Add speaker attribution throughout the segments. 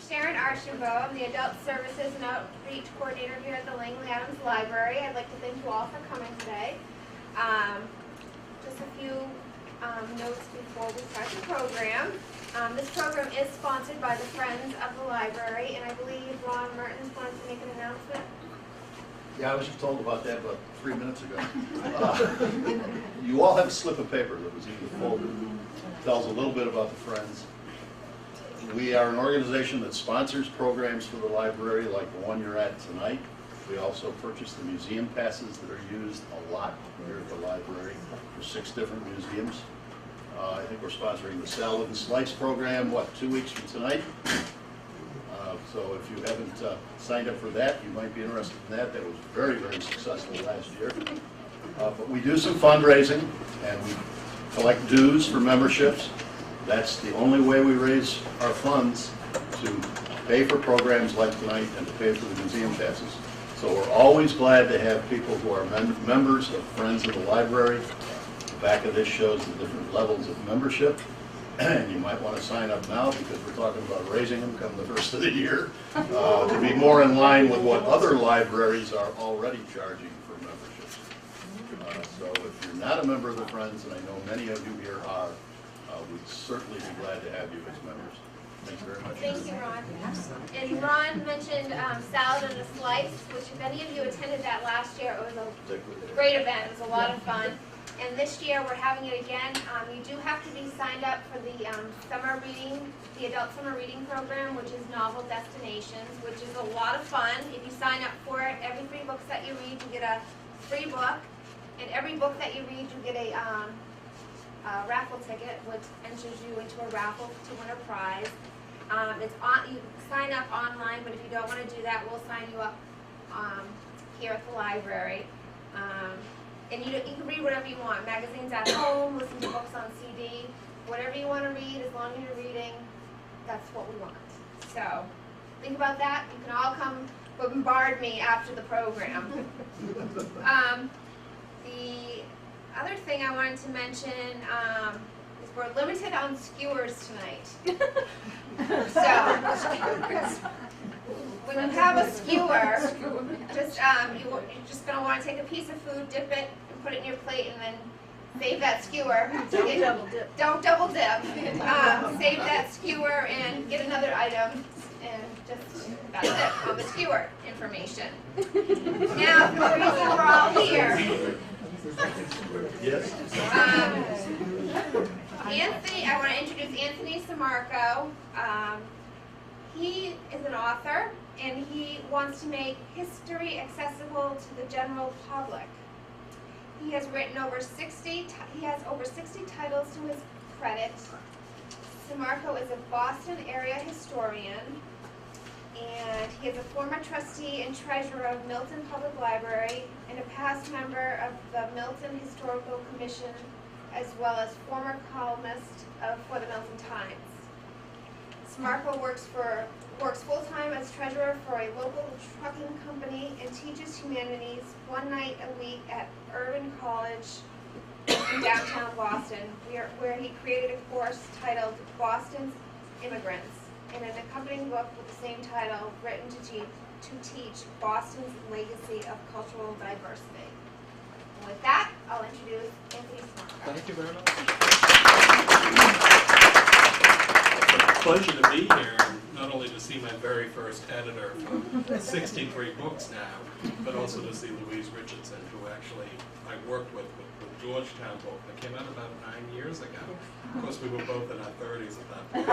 Speaker 1: Sharon Archambault. I'm the Adult Services and Outreach Coordinator here at the Langley Adams Library. I'd like to thank you all for coming today. Just a few notes before we start the program. This program is sponsored by the Friends of the Library, and I believe Ron Mertens wanted to make an announcement.
Speaker 2: Yeah, I was just told about that about 3 minutes ago. You all have a slip of paper that was in the folder. It tells a little bit about the Friends. We are an organization that sponsors programs for the library like the one you're at tonight. We also purchase the museum passes that are used a lot here at the library for 6 different museums. I think we're sponsoring the Salad and Slice program, 2 weeks from tonight? So if you haven't signed up for that, you might be interested in that. That was very, very successful last year. But we do some fundraising, and we collect dues for memberships. That's the only way we raise our funds to pay for programs like tonight and to pay for the museum passes. So we're always glad to have people who are members of Friends of the Library. The back of this shows the different levels of membership. And you might want to sign up now because we're talking about raising them come the first of the year to be more in line with what other libraries are already charging for memberships. So if you're not a member of the Friends, and I know many of you here are, we'd certainly be glad to have you as members. Thanks very much.
Speaker 1: Thank you, Ron. And Ron mentioned Salad and a Slice, which if any of you attended that last year, it was a great event. It was a lot of fun. And this year we're having it again. You do have to be signed up for the summer reading, the adult summer reading program, which is Novel Destinations, which is a lot of fun. If you sign up for it, every 3 books that you read, you get a free book. And every book that you read, you get a raffle ticket, which enters you into a raffle to win a prize. You sign up online, but if you don't want to do that, we'll sign you up here at the library. And you can read whatever you want. Magazines at home, listen to books on CD, whatever you want to read, as long as you're reading, that's what we want. So think about that. You can all come bombard me after the program. The other thing I wanted to mention is we're limited on skewers tonight. So when you have a skewer, you're just going to want to take a piece of food, dip it, and put it in your plate, and then save that skewer.
Speaker 3: Don't double dip.
Speaker 1: Don't double dip. Save that skewer and get another item, and that's it on the skewer information. Now, the reason we're all here.
Speaker 2: Yes?
Speaker 1: Anthony, I want to introduce Anthony Samarco. He is an author, and he wants to make history accessible to the general public. He has written over 60 titles to his credit. Samarco is a Boston area historian, and he is a former trustee and treasurer of Milton Public Library and a past member of the Milton Historical Commission, as well as former columnist for the Milton Times. Samarco works full-time as treasurer for a local trucking company and teaches humanities 1 night a week at Urban College in downtown Boston, where he created a course titled Boston's Immigrants and an accompanying book with the same title written to teach Boston's legacy of cultural diversity. And with that, I'll introduce Anthony Samarco.
Speaker 4: Thank you very much. Pleasure to be here, not only to see my very first editor for 63 books now, but also to see Louise Richardson, who actually I worked with the Georgetown book that came out about 9 years ago. Of course, we were both in our 30s at that point.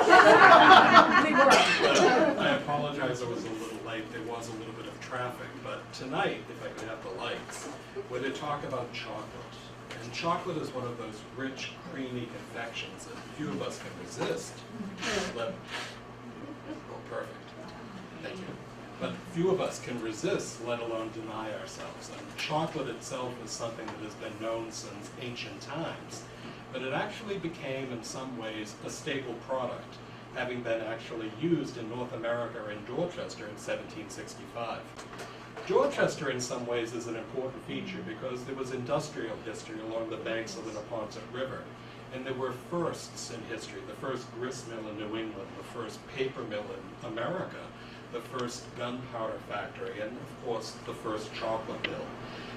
Speaker 4: But I apologize, I was a little late. There was a little bit of traffic. But tonight, if I could have the lights, we're to talk about chocolate. And chocolate is one of those rich, creamy confections that few of us can resist. Oh, perfect. Thank you. But few of us can resist, let alone deny ourselves. And chocolate itself is something that has been known since ancient times. But it actually became, in some ways, a staple product, having been actually used in North America in Dorchester in 1765. Dorchester, in some ways, is an important feature because there was industrial history along the banks of the Neponset River. And there were firsts in history, the first grist mill in New England, the first paper mill in America, the first gunpowder factory, and of course the first chocolate mill.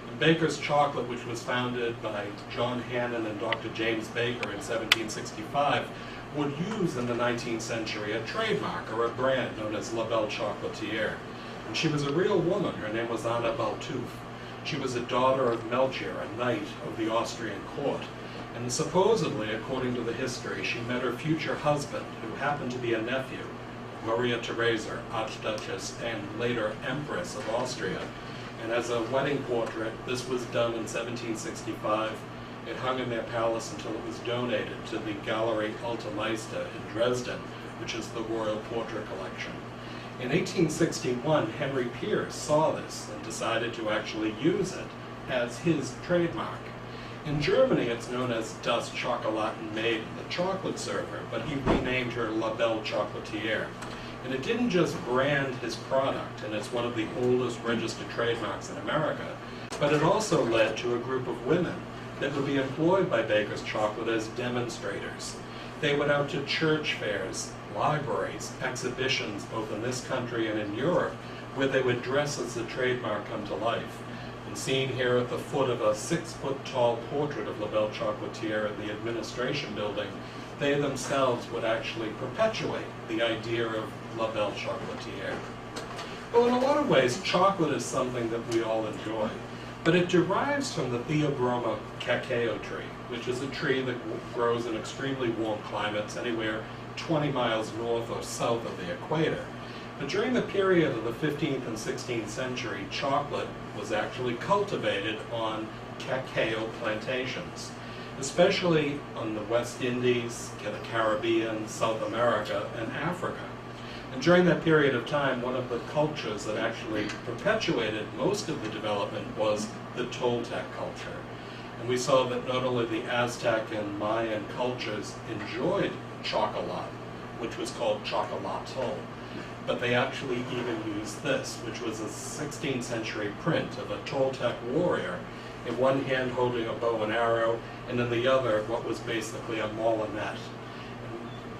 Speaker 4: And Baker's Chocolate, which was founded by John Hannon and Dr. James Baker in 1765, would use in the 19th century a trademark or a brand known as La Belle Chocolatière. And she was a real woman. Her name was Anna Baltoof. She was a daughter of Melchior, a knight of the Austrian court. And supposedly, according to the history, she met her future husband, who happened to be a nephew, Maria Theresa, Archduchess and later Empress of Austria. And as a wedding portrait, this was done in 1765. It hung in their palace until it was donated to the Gallery Alte Meister in Dresden, which is the royal portrait collection. In 1861, Henry Pierce saw this and decided to actually use it as his trademark. In Germany, it's known as Das Schokoladenmädchen, the chocolate server, but he renamed her La Belle Chocolatière. And it didn't just brand his product, and it's one of the oldest registered trademarks in America, but it also led to a group of women that would be employed by Baker's Chocolate as demonstrators. They went out to church fairs, libraries, exhibitions, both in this country and in Europe, where they would dress as the trademark come to life. And seen here at the foot of a 6-foot-tall portrait of La Belle Chocolatière in the administration building, they themselves would actually perpetuate the idea of La Belle Chocolatière. Well, in a lot of ways, chocolate is something that we all enjoy, but it derives from the Theobroma cacao tree, which is a tree that grows in extremely warm climates, anywhere 20 miles north or south of the equator. But during the period of the 15th and 16th century, chocolate was actually cultivated on cacao plantations, especially on the West Indies, the Caribbean, South America, and Africa. And during that period of time, one of the cultures that actually perpetuated most of the development was the Toltec culture. And we saw that not only the Aztec and Mayan cultures enjoyed chocolate, which was called chocolatl, but they actually even used this, which was a 16th century print of a Toltec warrior, in one hand holding a bow and arrow, and in the other what was basically a molinet.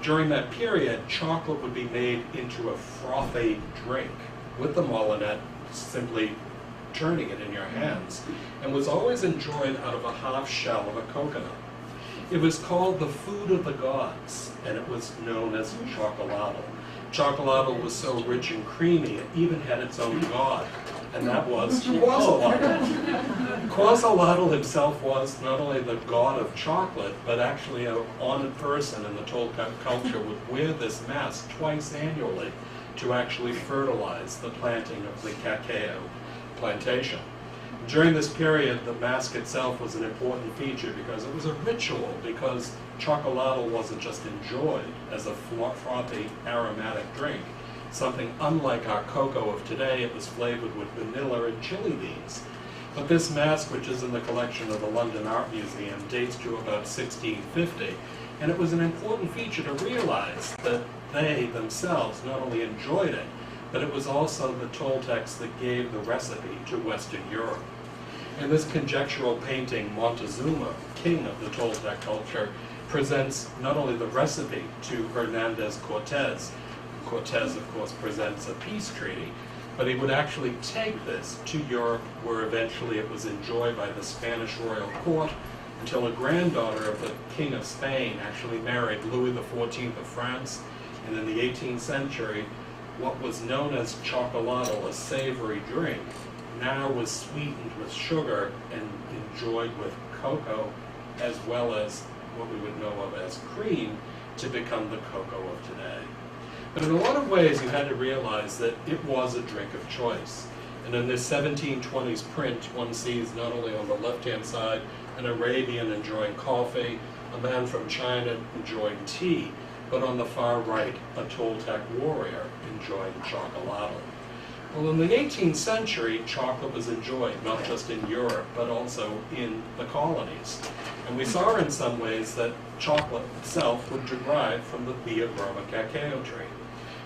Speaker 4: During that period, chocolate would be made into a frothy drink with the molinet, simply turning it in your hands, and was always enjoyed out of a half shell of a coconut. It was called the food of the gods, and it was known as chocolatl. Chocolatl was so rich and creamy, it even had its own god, and that was Quetzalcoatl. Quetzalcoatl himself was not only the god of chocolate, but actually an honored person in the Toltec culture would wear this mask twice annually to actually fertilize the planting of the cacao plantation. During this period, the mask itself was an important feature because it was a ritual, because chocolatl wasn't just enjoyed as a frothy, aromatic drink. Something unlike our cocoa of today, it was flavored with vanilla and chili beans. But this mask, which is in the collection of the London Art Museum, dates to about 1650, and it was an important feature to realize that they themselves not only enjoyed it, but it was also the Toltecs that gave the recipe to Western Europe. In this conjectural painting, Montezuma, king of the Toltec culture, presents not only the recipe to Hernandez Cortez. Cortez, of course, presents a peace treaty, but he would actually take this to Europe, where eventually it was enjoyed by the Spanish royal court, until a granddaughter of the King of Spain actually married Louis XIV of France, and in the 18th century, what was known as chocolatl, a savory drink, now was sweetened with sugar and enjoyed with cocoa, as well as what we would know of as cream, to become the cocoa of today. But in a lot of ways, you had to realize that it was a drink of choice. And in this 1720s print, one sees not only on the left-hand side an Arabian enjoying coffee, a man from China enjoying tea, but on the far right, a Toltec warrior enjoying chocolatl. Well, in the 18th century, chocolate was enjoyed not just in Europe, but also in the colonies. And we saw in some ways that chocolate itself would derive from the Theobroma cacao tree.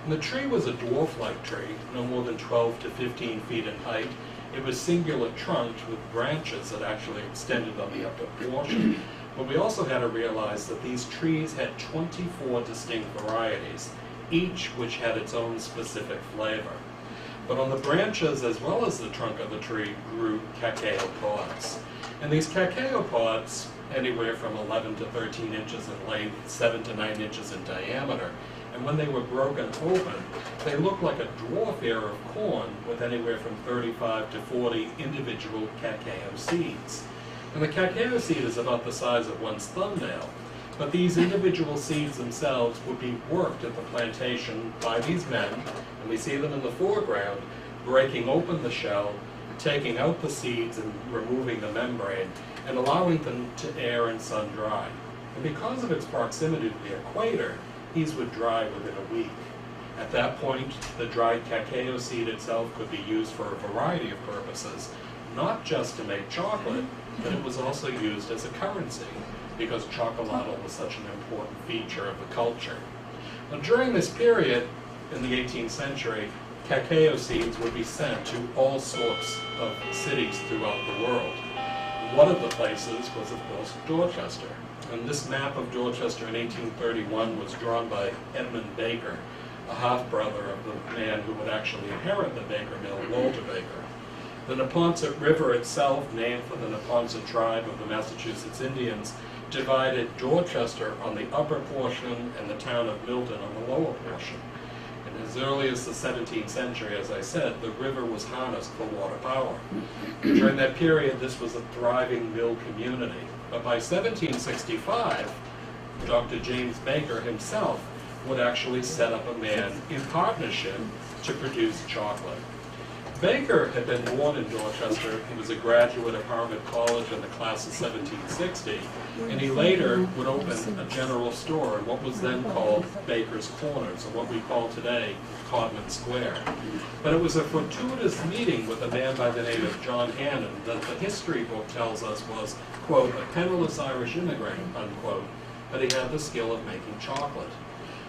Speaker 4: And the tree was a dwarf-like tree, no more than 12 to 15 feet in height. It was singular trunked with branches that actually extended on the upper portion. But we also had to realize that these trees had 24 distinct varieties, each which had its own specific flavor. But on the branches as well as the trunk of the tree grew cacao pods. And these cacao pods, anywhere from 11 to 13 inches in length, 7 to 9 inches in diameter, and when they were broken open, they looked like a dwarf ear of corn with anywhere from 35 to 40 individual cacao seeds. And the cacao seed is about the size of one's thumbnail, but these individual seeds themselves would be worked at the plantation by these men, and we see them in the foreground, breaking open the shell, taking out the seeds and removing the membrane, and allowing them to air and sun dry. And because of its proximity to the equator, these would dry within a week. At that point, the dried cacao seed itself could be used for a variety of purposes, not just to make chocolate, but it was also used as a currency, because chocolate was such an important feature of the culture. Now, during this period, in the 18th century, cacao seeds would be sent to all sorts of cities throughout the world. One of the places was, of course, Dorchester. And this map of Dorchester in 1831 was drawn by Edmund Baker, a half-brother of the man who would actually inherit the Baker Mill, Walter Baker. The Neponset River itself, named for the Neponset tribe of the Massachusetts Indians, divided Dorchester on the upper portion and the town of Milton on the lower portion. And as early as the 17th century, as I said, the river was harnessed for water power. During that period, this was a thriving mill community. But by 1765, Dr. James Baker himself would actually set up a man in partnership to produce chocolate. Baker had been born in Dorchester. He was a graduate of Harvard College in the class of 1760, and he later would open a general store in what was then called Baker's Corners, or what we call today Codman Square. But it was a fortuitous meeting with a man by the name of John Hannon that the history book tells us was, quote, a penniless Irish immigrant, unquote, but he had the skill of making chocolate.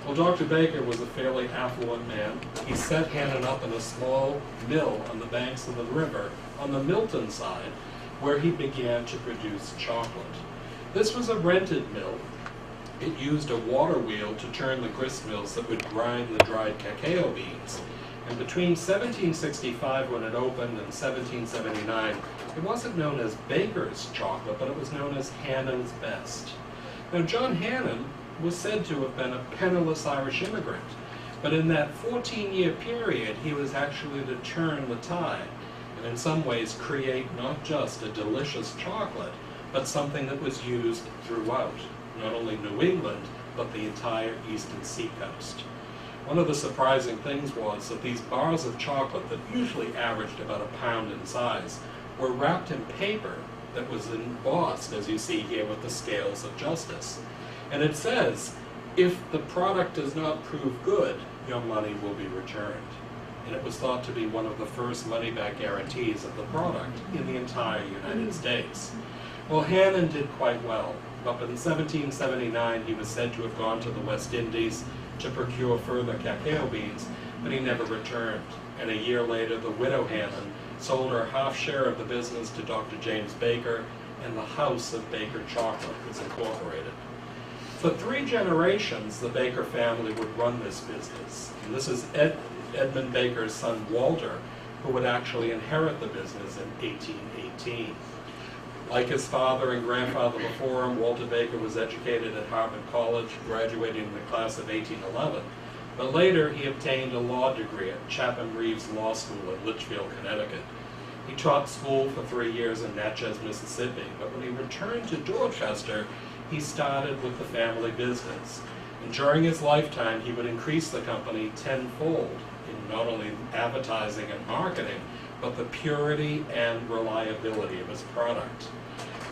Speaker 4: Well, Dr. Baker was a fairly affluent man. He set Hannon up in a small mill on the banks of the river on the Milton side, where he began to produce chocolate. This was a rented mill. It used a water wheel to turn the grist mills that would grind the dried cacao beans. And between 1765, when it opened, and 1779, it wasn't known as Baker's chocolate, but it was known as Hannon's Best. Now, John Hannon was said to have been a penniless Irish immigrant, but in that 14-year period, he was actually to turn the tide, and in some ways create not just a delicious chocolate, but something that was used throughout, not only New England, but the entire eastern seacoast. One of the surprising things was that these bars of chocolate that usually averaged about a pound in size were wrapped in paper that was embossed, as you see here with the scales of justice. And it says, if the product does not prove good, your money will be returned. And it was thought to be one of the first money-back guarantees of the product in the entire United States. Well, Hannon did quite well. Up in 1779, he was said to have gone to the West Indies to procure further cacao beans, but he never returned. And a year later, the widow Hannon sold her half share of the business to Dr. James Baker, and the House of Baker Chocolate was incorporated. For 3 generations, the Baker family would run this business. And this is Edmund Baker's son, Walter, who would actually inherit the business in 1818. Like his father and grandfather before him, Walter Baker was educated at Harvard College, graduating in the class of 1811. But later, he obtained a law degree at Chapman Reeves Law School in Litchfield, Connecticut. He taught school for 3 years in Natchez, Mississippi, but when he returned to Dorchester, he started with the family business. And during his lifetime, he would increase the company tenfold in not only advertising and marketing, but the purity and reliability of his product.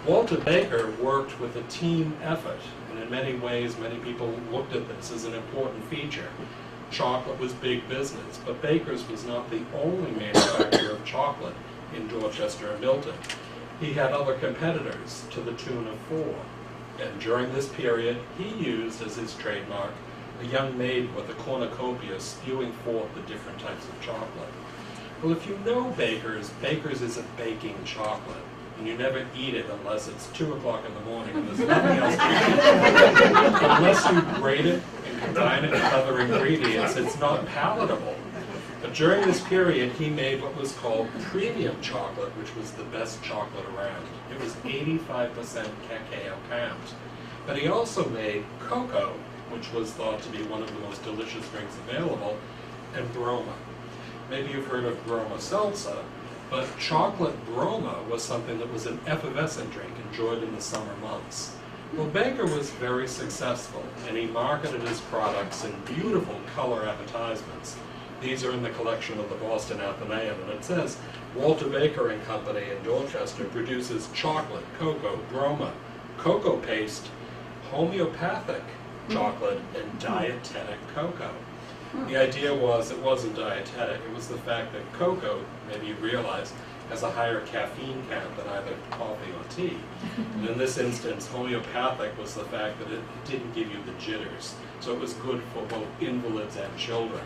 Speaker 4: Walter Baker worked with a team effort, and in many ways, many people looked at this as an important feature. Chocolate was big business, but Baker's was not the only manufacturer of chocolate in Dorchester and Milton. He had other competitors to the tune of 4. And during this period, he used as his trademark a young maid with a cornucopia spewing forth the different types of chocolate. Well, if you know Baker's, Baker's is a baking chocolate. and you never eat it unless it's 2 o'clock in the morning and there's nothing else to eat. Unless you grate it and combine it with other ingredients, it's not palatable. But during this period, he made what was called premium chocolate, which was the best chocolate around. It was 85% cacao pound. But he also made cocoa, which was thought to be one of the most delicious drinks available, and broma. Maybe you've heard of broma seltzer, but chocolate broma was something that was an effervescent drink enjoyed in the summer months. Well, Baker was very successful, and he marketed his products in beautiful color advertisements. These are in the collection of the Boston Athenaeum, and it says, Walter Baker and Company in Dorchester produces chocolate, cocoa, broma, cocoa paste, homeopathic chocolate, and dietetic cocoa. The idea was it wasn't dietetic, it was the fact that cocoa, maybe you realize, has a higher caffeine count than either coffee or tea. And in this instance, homeopathic was the fact that it didn't give you the jitters. So it was good for both invalids and children.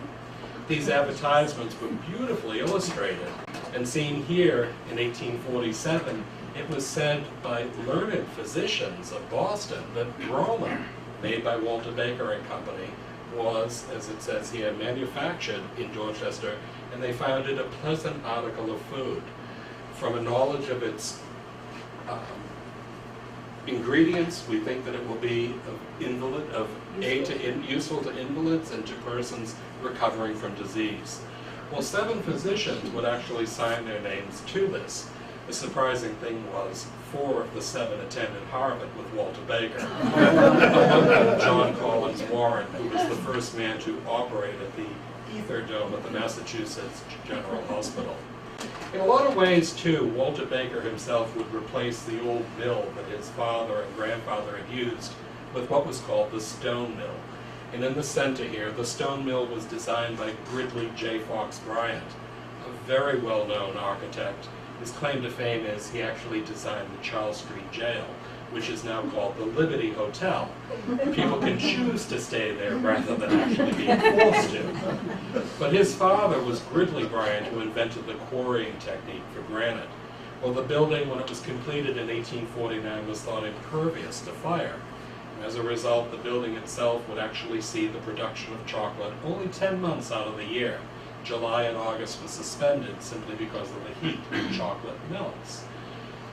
Speaker 4: These advertisements were beautifully illustrated, and seen here in 1847, it was said by learned physicians of Boston that broma, made by Walter Baker and Company, was, as it says here, manufactured in Dorchester, and they found it a pleasant article of food. From a knowledge of its ingredients, we think that it will be useful to invalids and to persons recovering from disease. Well, 7 physicians would actually sign their names to this. The surprising thing was 4 of the 7 attended Harvard with Walter Baker. Among them, John Collins Warren, who was the first man to operate at the ether dome at the Massachusetts General Hospital. In a lot of ways, too, Walter Baker himself would replace the old mill that his father and grandfather had used with what was called the stone mill. And in the center here, the stone mill was designed by Gridley J. Fox Bryant, a very well-known architect. His claim to fame is he actually designed the Charles Street Jail, which is now called the Liberty Hotel. People can choose to stay there rather than actually being forced to. But his father was Gridley Bryant, who invented the quarrying technique for granite. Well, the building, when it was completed in 1849, was thought impervious to fire. As a result, the building itself would actually see the production of chocolate only 10 months out of the year. July and August was suspended simply because of the heat in chocolate mills.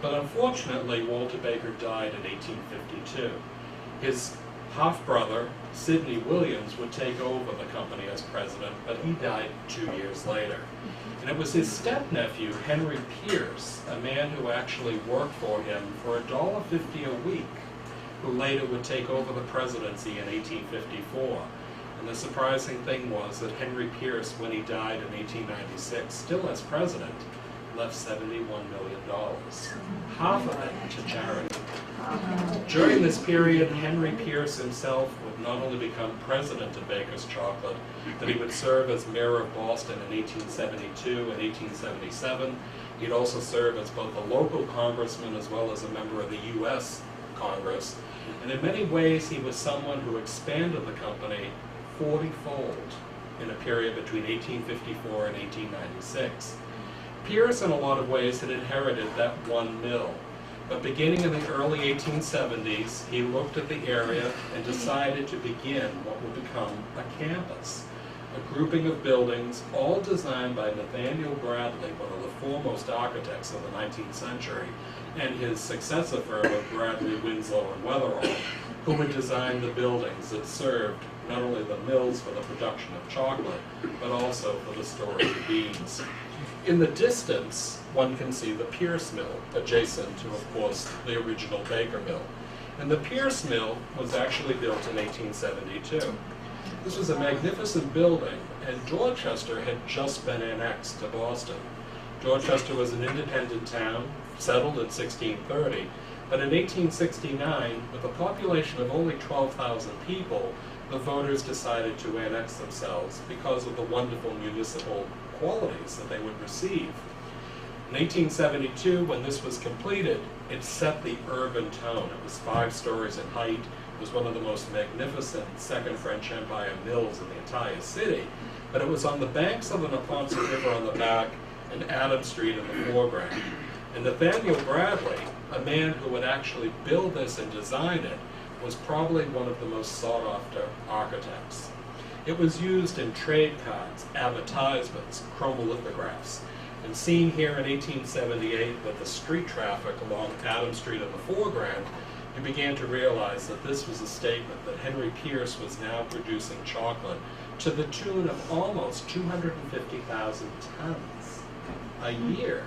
Speaker 4: But unfortunately, Walter Baker died in 1852. His half-brother, Sidney Williams, would take over the company as president, but he died 2 years later. And it was his step-nephew, Henry Pierce, a man who actually worked for him for $1.50 a week, who later would take over the presidency in 1854. And the surprising thing was that Henry Pierce, when he died in 1896, still as president, left $71 million, half of it to charity. During this period, Henry Pierce himself would not only become president of Baker's Chocolate, but he would serve as mayor of Boston in 1872 and 1877. He'd also serve as both a local congressman as well as a member of the U.S. Congress. And in many ways, he was someone who expanded the company 40-fold in a period between 1854 and 1896. Pierce, in a lot of ways, had inherited that one mill. But beginning in the early 1870s, he looked at the area and decided to begin what would become a campus, a grouping of buildings, all designed by Nathaniel Bradley, one of the foremost architects of the 19th century, and his successor firm of Bradley, Winslow, and Weatherall, who would design the buildings that served not only the mills for the production of chocolate, but also for the storage of beans. In the distance, one can see the Pierce Mill, adjacent to, of course, the original Baker Mill. And the Pierce Mill was actually built in 1872. This was a magnificent building, and Dorchester had just been annexed to Boston. Dorchester was an independent town, settled in 1630, but in 1869, with a population of only 12,000 people, the voters decided to annex themselves because of the wonderful municipal qualities that they would receive. In 1872, when this was completed, it set the urban tone. It was 5 stories in height. It was one of the most magnificent Second French Empire mills in the entire city. But it was on the banks of the Neponset River on the back and Adam Street in the foreground. And Nathaniel Bradley, a man who would actually build this and design it, was probably one of the most sought-after architects. It was used in trade cards, advertisements, chromolithographs, and seen here in 1878 with the street traffic along Adams Street in the foreground, you began to realize that this was a statement that Henry Pierce was now producing chocolate to the tune of almost 250,000 tons a year.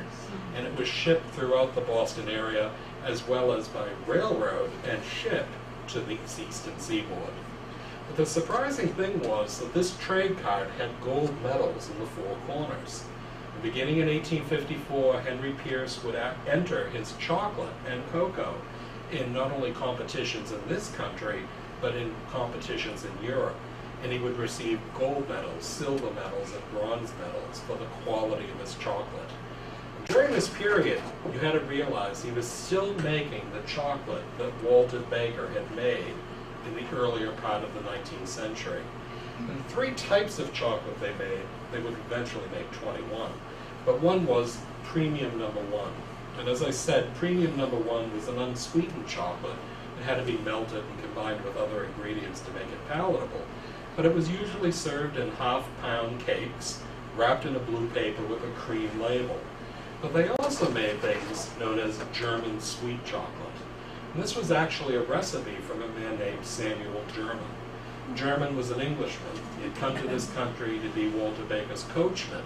Speaker 4: And it was shipped throughout the Boston area as well as by railroad and shipped to the eastern seaboard. But the surprising thing was that this trade card had gold medals in the four corners. And beginning in 1854, Henry Pierce would enter his chocolate and cocoa in not only competitions in this country, but in competitions in Europe. And he would receive gold medals, silver medals, and bronze medals for the quality of his chocolate. During this period, you had to realize he was still making the chocolate that Walter Baker had made in the earlier part of the 19th century. And three types of chocolate they made. They would eventually make 21. But one was Premium Number 1. And as I said, Premium Number 1 was an unsweetened chocolate. It had to be melted and combined with other ingredients to make it palatable. But it was usually served in half-pound cakes, wrapped in a blue paper with a cream label. But they also made things known as German sweet chocolate. And this was actually a recipe from a man named Samuel German. German was an Englishman. He had come to this country to be Walter Baker's coachman.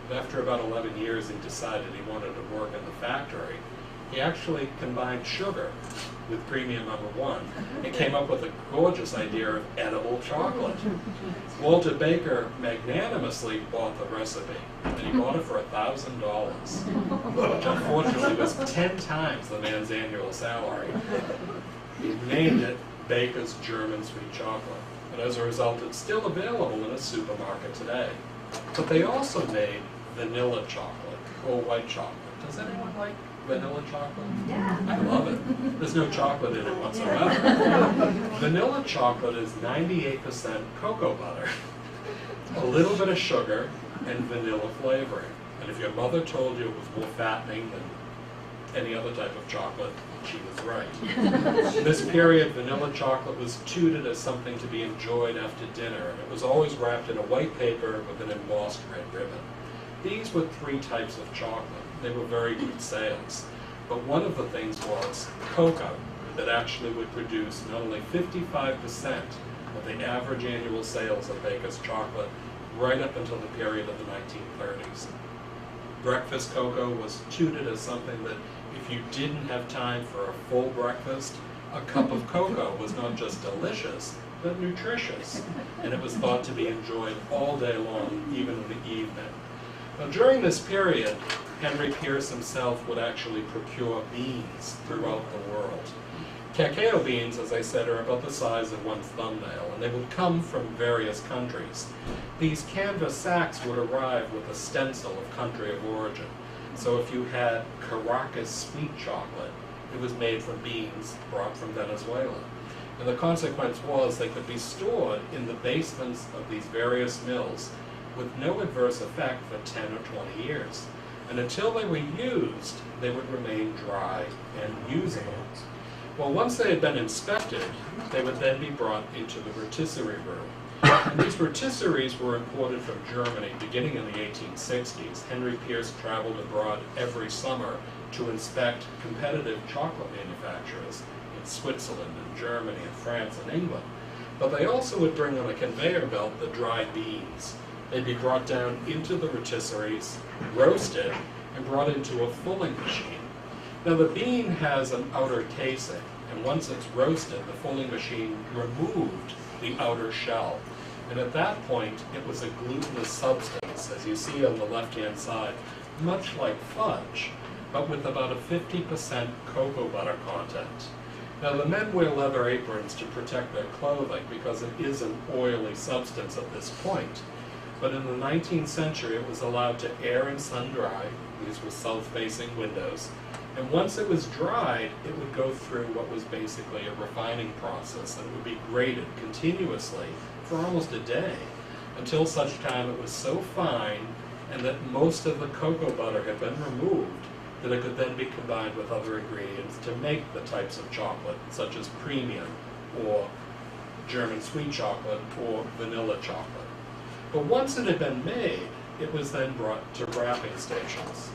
Speaker 4: But after about 11 years, he decided he wanted to work in the factory. He actually combined sugar with Premium Number 1 and came up with a gorgeous idea of edible chocolate. Walter Baker magnanimously bought the recipe, and he bought it for $1,000, which unfortunately was 10 times the man's annual salary. He named it Baker's German Sweet Chocolate, and as a result, it's still available in a supermarket today. But they also made vanilla chocolate, or white chocolate. Does anyone like vanilla chocolate?
Speaker 1: Yeah.
Speaker 4: I love it. There's no chocolate in it whatsoever. Vanilla chocolate is 98% cocoa butter, a little bit of sugar, and vanilla flavoring. And if your mother told you it was more fattening than any other type of chocolate, she was right. In this period, vanilla chocolate was touted as something to be enjoyed after dinner, and it was always wrapped in a white paper with an embossed red ribbon. These were three types of chocolate. They were very good sales. But one of the things was cocoa that actually would produce not only 55% of the average annual sales of Baker's chocolate right up until the period of the 1930s. Breakfast cocoa was touted as something that if you didn't have time for a full breakfast, a cup of cocoa was not just delicious, but nutritious. And it was thought to be enjoyed all day long, even in the evening. Now, during this period, Henry Pierce himself would actually procure beans throughout the world. Cacao beans, as I said, are about the size of one's thumbnail, and they would come from various countries. These canvas sacks would arrive with a stencil of country of origin. So if you had Caracas sweet chocolate, it was made from beans brought from Venezuela. And the consequence was they could be stored in the basements of these various mills with no adverse effect for 10 or 20 years. And until they were used, they would remain dry and usable. Well, once they had been inspected, they would then be brought into the rotisserie room. And these rotisseries were imported from Germany beginning in the 1860s. Henry Pierce traveled abroad every summer to inspect competitive chocolate manufacturers in Switzerland and Germany and France and England. But they also would bring on a conveyor belt the dried beans. They'd be brought down into the rotisseries, roasted, and brought into a fulling machine. Now the bean has an outer casing, and once it's roasted, the fulling machine removed the outer shell. And at that point, it was a glutinous substance, as you see on the left-hand side, much like fudge, but with about a 50% cocoa butter content. Now the men wear leather aprons to protect their clothing because it is an oily substance at this point. But in the 19th century, it was allowed to air and sun dry. These were south-facing windows. And once it was dried, it would go through what was basically a refining process, and it would be grated continuously for almost a day, until such time it was so fine and that most of the cocoa butter had been removed that it could then be combined with other ingredients to make the types of chocolate, such as premium, or German sweet chocolate, or vanilla chocolate. But once it had been made, it was then brought to wrapping stations.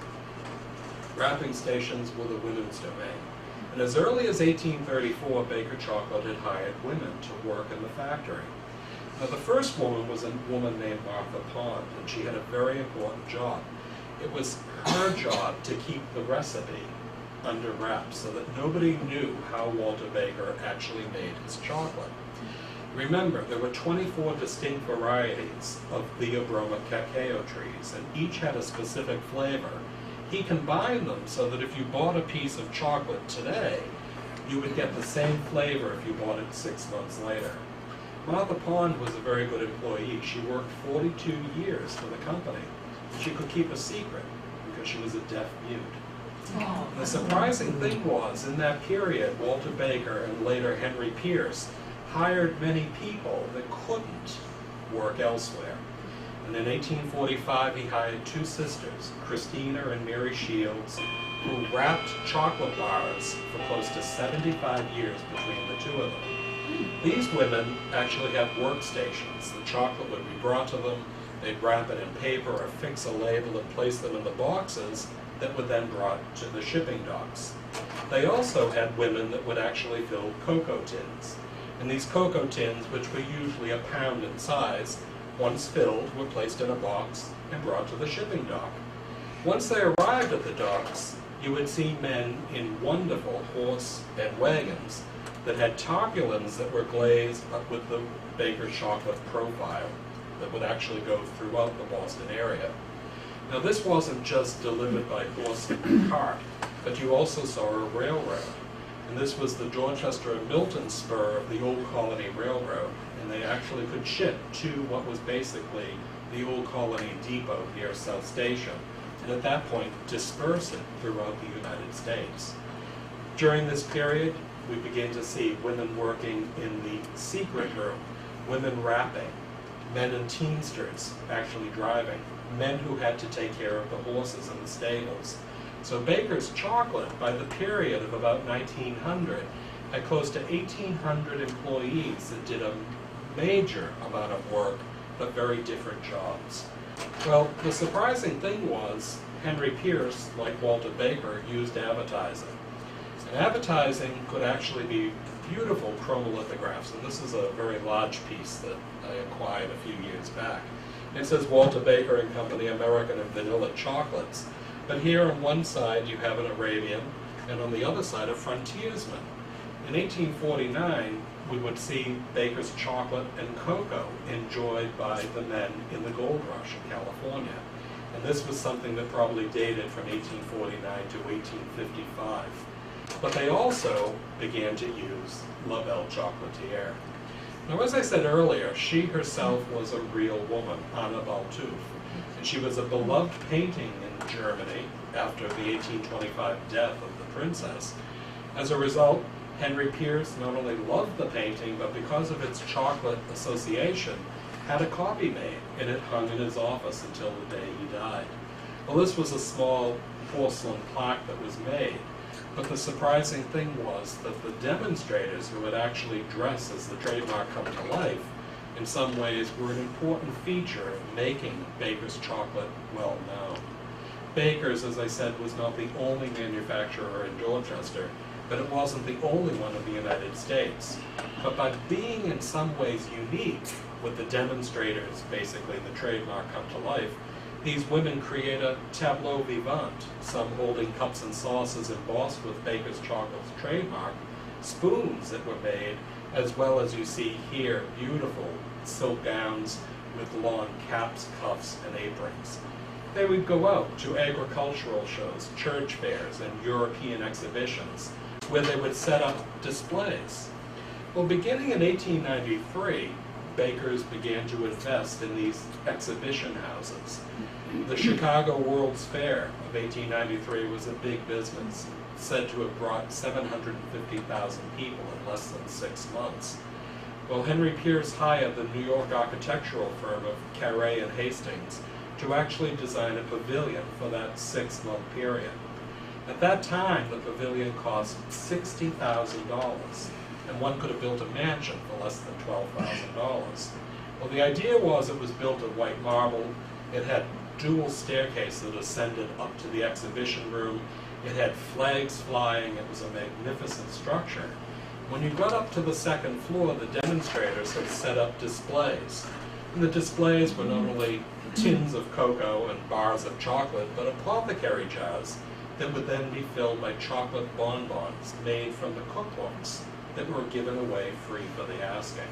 Speaker 4: Wrapping stations were the women's domain. And as early as 1834, Baker Chocolate had hired women to work in the factory. Now, the first woman was a woman named Martha Pond, and she had a very important job. It was her job to keep the recipe under wraps so that nobody knew how Walter Baker actually made his chocolate. Remember, there were 24 distinct varieties of Theobroma cacao trees, and each had a specific flavor. He combined them so that if you bought a piece of chocolate today, you would get the same flavor if you bought it 6 months later. Martha Pond was a very good employee. She worked 42 years for the company. She could keep a secret because she was a deaf mute. The surprising thing was, in that period, Walter Baker and later Henry Pierce hired many people that couldn't work elsewhere. And in 1845, he hired two sisters, Christina and Mary Shields, who wrapped chocolate bars for close to 75 years between the two of them. These women actually had workstations. The chocolate would be brought to them, they'd wrap it in paper or fix a label and place them in the boxes that were then brought to the shipping docks. They also had women that would actually fill cocoa tins. And these cocoa tins, which were usually a pound in size, once filled, were placed in a box and brought to the shipping dock. Once they arrived at the docks, you would see men in wonderful horse and wagons that had tarpaulins that were glazed up with the Baker chocolate profile that would actually go throughout the Boston area. Now, this wasn't just delivered by horse and cart, but you also saw a railroad. And this was the Dorchester and Milton spur of the Old Colony Railroad, and they actually could ship to what was basically the Old Colony Depot near South Station, and at that point disperse it throughout the United States. During this period, we began to see women working in the secret room, women wrapping, men in teamsters actually driving, men who had to take care of the horses in the stables. So Baker's chocolate, by the period of about 1900, had close to 1,800 employees that did a major amount of work, but very different jobs. Well, the surprising thing was Henry Pierce, like Walter Baker, used advertising. And advertising could actually be beautiful chromolithographs, and this is a very large piece that I acquired a few years back. It says Walter Baker and Company, American and Vanilla Chocolates. But here on one side you have an Arabian, and on the other side a frontiersman. In 1849, we would see Baker's chocolate and cocoa enjoyed by the men in the gold rush in California. And this was something that probably dated from 1849 to 1855. But they also began to use La Belle Chocolatière. Now, as I said earlier, she herself was a real woman, Anna Baltoof. And she was a beloved painting in Germany after the 1825 death of the princess. As a result, Henry Pierce not only loved the painting, but because of its chocolate association, had a copy made, and it hung in his office until the day he died. Well, this was a small porcelain plaque that was made, but the surprising thing was that the demonstrators who would actually dress as the trademark come to life, in some ways were an important feature of making Baker's chocolate well known. Baker's, as I said, was not the only manufacturer in Dorchester, but it wasn't the only one in the United States. But by being in some ways unique with the demonstrators, basically the trademark come to life, these women create a tableau vivant, some holding cups and saucers embossed with Baker's chocolate's trademark, spoons that were made, as well as you see here, beautiful silk gowns with lawn caps, cuffs, and aprons. They would go out to agricultural shows, church fairs, and European exhibitions, where they would set up displays. Well, beginning in 1893, bakers began to invest in these exhibition houses. The Chicago World's Fair of 1893 was a big business, said to have brought 750,000 people in less than 6 months. Well, Henry Pierce hired the New York architectural firm of Carré and Hastings to actually design a pavilion for that 6-month period. At that time, the pavilion cost $60,000, and one could have built a mansion for less than $12,000. Well, the idea was it was built of white marble. It had dual staircases that ascended up to the exhibition room. It had flags flying. It was a magnificent structure. When you got up to the second floor, the demonstrators had set up displays. And the displays were not only tins of cocoa and bars of chocolate, but apothecary jars that would then be filled by chocolate bonbons made from the cookbooks that were given away free for the asking.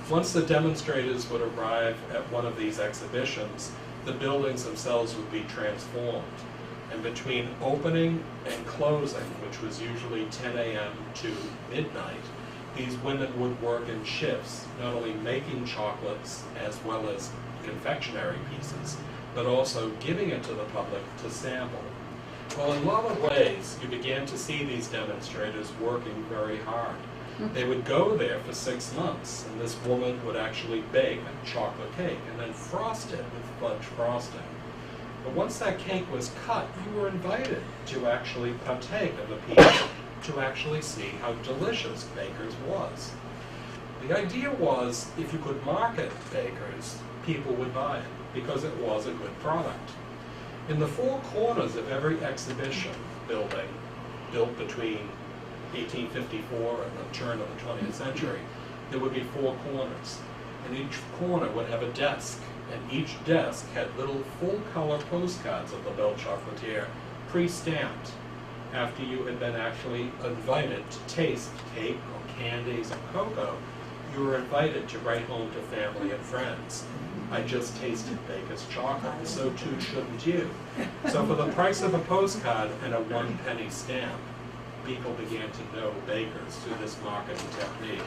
Speaker 4: Once the demonstrators would arrive at one of these exhibitions, the buildings themselves would be transformed. And between opening and closing, which was usually 10 a.m. to midnight, these women would work in shifts, not only making chocolates as well as confectionery pieces, but also giving it to the public to sample. Well, in a lot of ways, you began to see these demonstrators working very hard. They would go there for 6 months, and this woman would actually bake a chocolate cake and then frost it with fudge frosting. But once that cake was cut, you were invited to actually partake of the piece, to actually see how delicious Baker's was. The idea was, if you could market Baker's, people would buy it, because it was a good product. In the four corners of every exhibition building, built between 1854 and the turn of the 20th century, there would be four corners. And each corner would have a desk, and each desk had little full-color postcards of the Belle Chocolatier pre-stamped. After you had been actually invited to taste cake or candies or cocoa, you were invited to write home to family and friends. I just tasted Baker's chocolate, so too shouldn't you. So for the price of a postcard and a 1-penny stamp, people began to know Baker's through this marketing technique.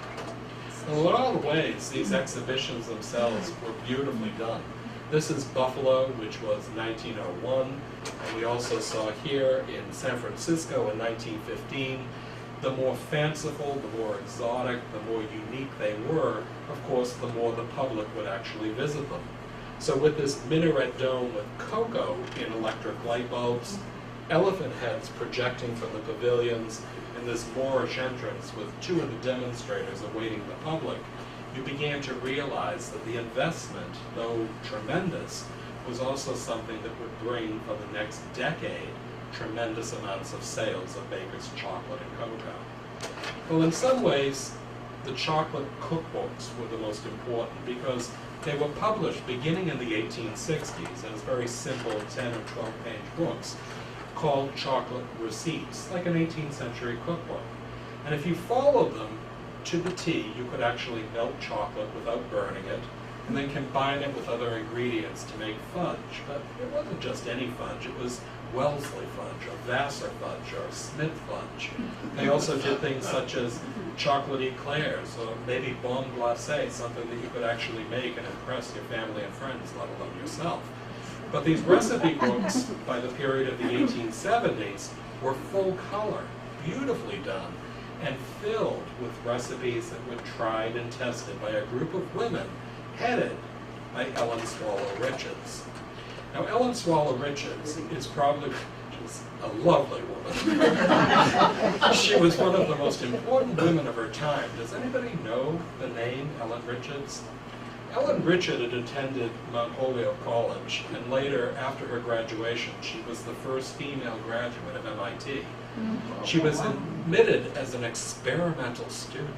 Speaker 4: In a lot of ways, these exhibitions themselves were beautifully done. This is Buffalo, which was 1901, and we also saw here in San Francisco in 1915. The more fanciful, the more exotic, the more unique they were, of course, the more the public would actually visit them. So with this minaret dome with cocoa in electric light bulbs, elephant heads projecting from the pavilions, and this Moorish entrance with two of the demonstrators awaiting the public, you began to realize that the investment, though tremendous, was also something that would bring for the next decade tremendous amounts of sales of Baker's chocolate and cocoa. Well, in some ways, the chocolate cookbooks were the most important because they were published beginning in the 1860s as very simple 10 or 12-page books called chocolate receipts, like an 18th century cookbook. And if you followed them to the T, you could actually melt chocolate without burning it, and then combine it with other ingredients to make fudge. But it wasn't just any fudge, it was Wellesley fudge, or Vassar fudge, or Smith fudge. They also did things such as chocolate eclairs, or maybe bombe glacé, something that you could actually make and impress your family and friends, let alone yourself. But these recipe books, by the period of the 1870s, were full color, beautifully done, and filled with recipes that were tried and tested by a group of women headed by Ellen Swallow Richards. Now, Ellen Swallow Richards is probably just a lovely woman. She was one of the most important women of her time. Does anybody know the name Ellen Richards? Ellen Richards had attended Mount Holyoke College, and later, after her graduation, she was the first female graduate of MIT. She was admitted as an experimental student.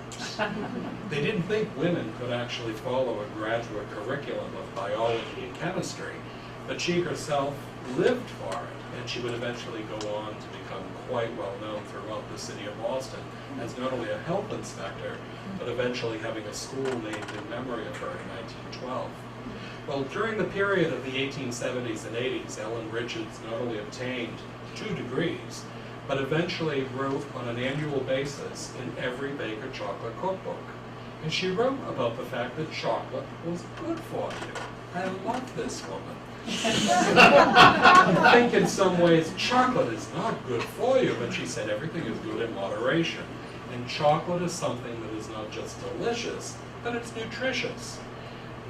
Speaker 4: They didn't think women could actually follow a graduate curriculum of biology and chemistry, but she herself lived for it, and she would eventually go on to become quite well known throughout the city of Boston as not only a health inspector, but eventually having a school named in memory of her in 1912. Well, during the period of the 1870s and 80s, Ellen Richards not only obtained 2 degrees, but eventually wrote on an annual basis in every Baker chocolate cookbook. And she wrote about the fact that chocolate was good for you. I love this woman. I think in some ways chocolate is not good for you, but she said everything is good in moderation. And chocolate is something that is not just delicious, but it's nutritious.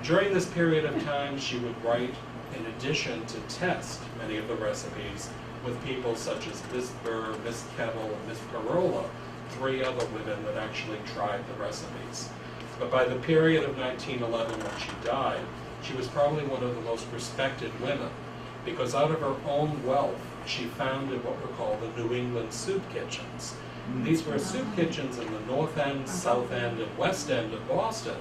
Speaker 4: During this period of time, she would write, in addition to test many of the recipes, with people such as Miss Burr, Miss Kettle, and Miss Carolla, 3 other women that actually tried the recipes. But by the period of 1911 when she died, she was probably one of the most respected women, because out of her own wealth, she founded what were called the New England Soup Kitchens. These were soup kitchens in the North End, South End, and West End of Boston.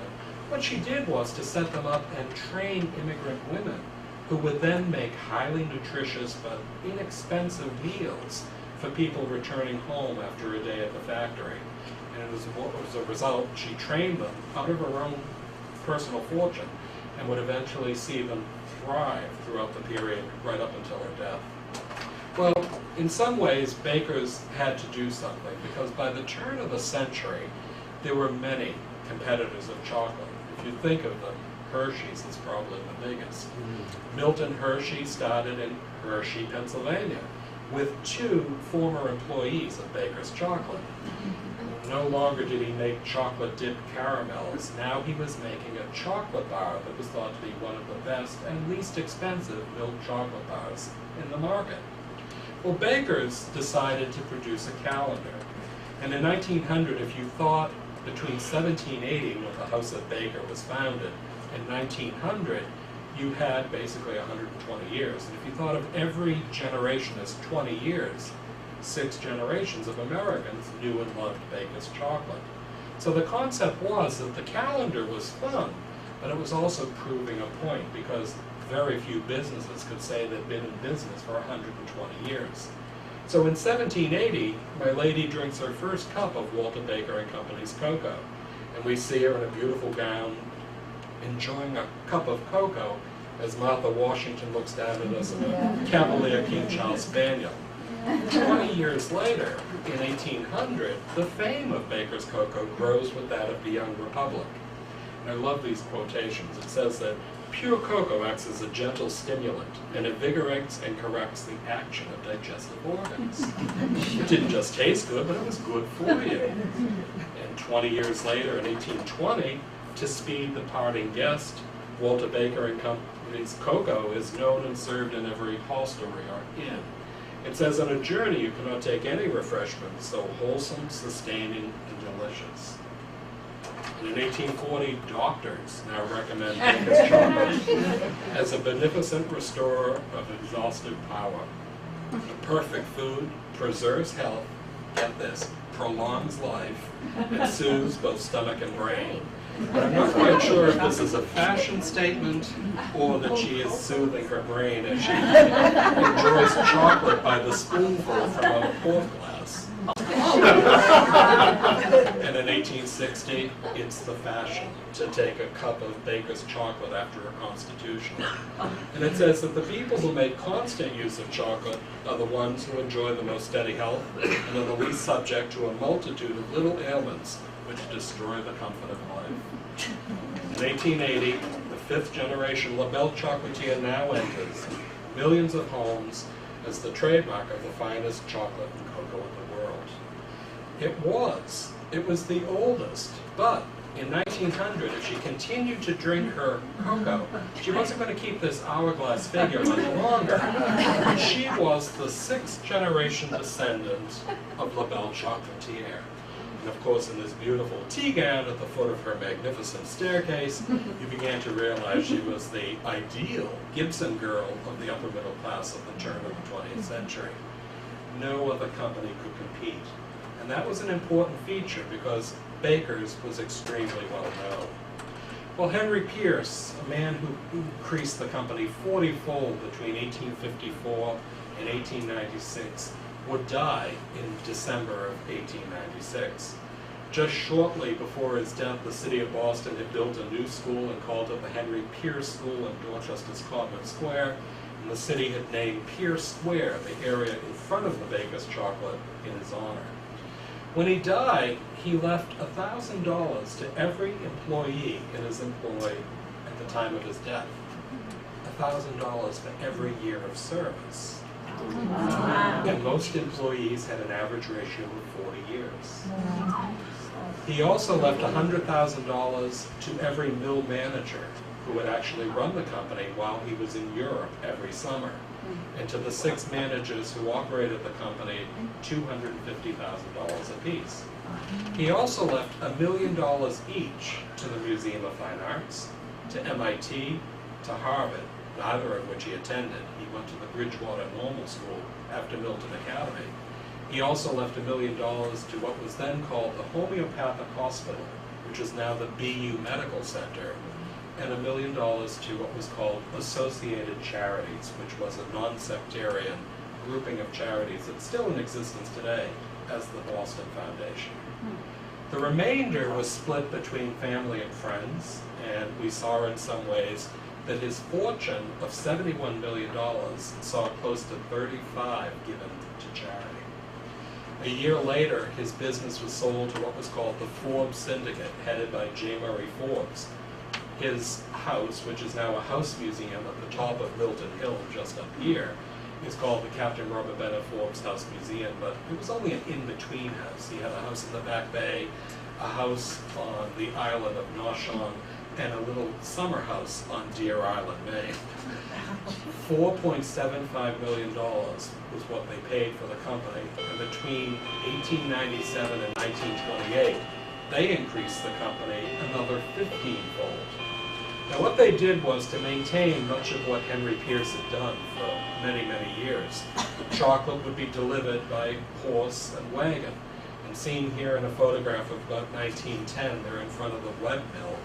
Speaker 4: What she did was to set them up and train immigrant women who would then make highly nutritious but inexpensive meals for people returning home after a day at the factory. And as a result, she trained them out of her own personal fortune and would eventually see them thrive throughout the period right up until her death. Well, in some ways, bakers had to do something, because by the turn of the century, there were many competitors of chocolate. If you think of them, Hershey's is probably the biggest. Milton Hershey started in Hershey, Pennsylvania, with 2 former employees of Baker's Chocolate. No longer did he make chocolate-dipped caramels. Now he was making a chocolate bar that was thought to be one of the best and least expensive milk chocolate bars in the market. Well, Baker's decided to produce a calendar. And in 1900, if you thought between 1780, when the House of Baker was founded, and 1900, you had basically 120 years. And if you thought of every generation as 20 years, 6 generations of Americans knew and loved Baker's chocolate. So the concept was that the calendar was fun, but it was also proving a point, because very few businesses could say they've been in business for 120 years. So in 1780, my lady drinks her first cup of Walter Baker and Company's cocoa, and we see her in a beautiful gown enjoying a cup of cocoa as Martha Washington looks down at us in a Cavalier King Charles Spaniel. 20 years later, in 1800, the fame of Baker's cocoa grows with that of the young republic. And I love these quotations. It says that pure cocoa acts as a gentle stimulant and invigorates and corrects the action of digestive organs. It didn't just taste good, but it was good for you. And 20 years later, in 1820, to speed the parting guest, Walter Baker and Company's cocoa is known and served in every hostelry or inn. It says, on a journey you cannot take any refreshment so wholesome, sustaining, and delicious. And in 1840, doctors now recommend Baker's chocolate as a beneficent restorer of exhaustive power. The perfect food, preserves health, get this, prolongs life, and soothes both stomach and brain. But I'm not quite sure if this is a fashion statement or that she is soothing her brain as she enjoys chocolate by the spoonful from a quart glass. And in 1860, it's the fashion to take a cup of Baker's chocolate after a constitution. And it says that the people who make constant use of chocolate are the ones who enjoy the most steady health and are the least subject to a multitude of little ailments which destroy the comfort of life. In 1880, the 5th generation LaBelle chocolatier now enters millions of homes as the trademark of the finest chocolate and cocoa in the world. It was the oldest, but in 1900, if she continued to drink her cocoa, she wasn't going to keep this hourglass figure much longer. She was the 6th generation descendant of LaBelle chocolatier. And of course, in this beautiful tea gown at the foot of her magnificent staircase, you began to realize she was the ideal Gibson girl of the upper middle class at the turn of the 20th century. No other company could compete. And that was an important feature because Baker's was extremely well known. Well, Henry Pierce, a man who increased the company 40-fold between 1854 and 1896, would die in December of 1896. Just shortly before his death, the city of Boston had built a new school and called it the Henry Pierce School in Dorchester's Codman Square, and the city had named Pierce Square, the area in front of the Baker's chocolate, in his honor. When he died, he left $1,000 to every employee in his employ at the time of his death. $1,000 for every year of service. Wow. And most employees had an average ratio of 40 years. Wow. He also left $100,000 to every mill manager who would actually run the company while he was in Europe every summer. and to the 6 managers who operated the company, $250,000 apiece. He also left $1 million each to the Museum of Fine Arts, to MIT, to Harvard, neither of which he attended. He went to the Bridgewater Normal School after Milton Academy. He also left $1 million to what was then called the Homeopathic Hospital, which is now the BU Medical Center, and $1 million to what was called Associated Charities, which was a non-sectarian grouping of charities that's still in existence today as the Boston Foundation. The remainder was split between family and friends, and we saw in some ways that his fortune of $71 million saw close to 35 given to charity. A year later, his business was sold to what was called the Forbes Syndicate, headed by J. Murray Forbes. His house, which is now a house museum at the top of Milton Hill, just up here, is called the Captain Robert Bennett Forbes House Museum, but it was only an in-between house. He had a house in the Back Bay, a house on the island of Noshon, and a little summer house on Deer Island, Maine. $4.75 million was what they paid for the company, and between 1897 and 1928, they increased the company another 15-fold. Now what they did was to maintain much of what Henry Pierce had done for many, many years. Chocolate would be delivered by horse and wagon. And seen here in a photograph of about 1910, they're in front of the Webb Mill.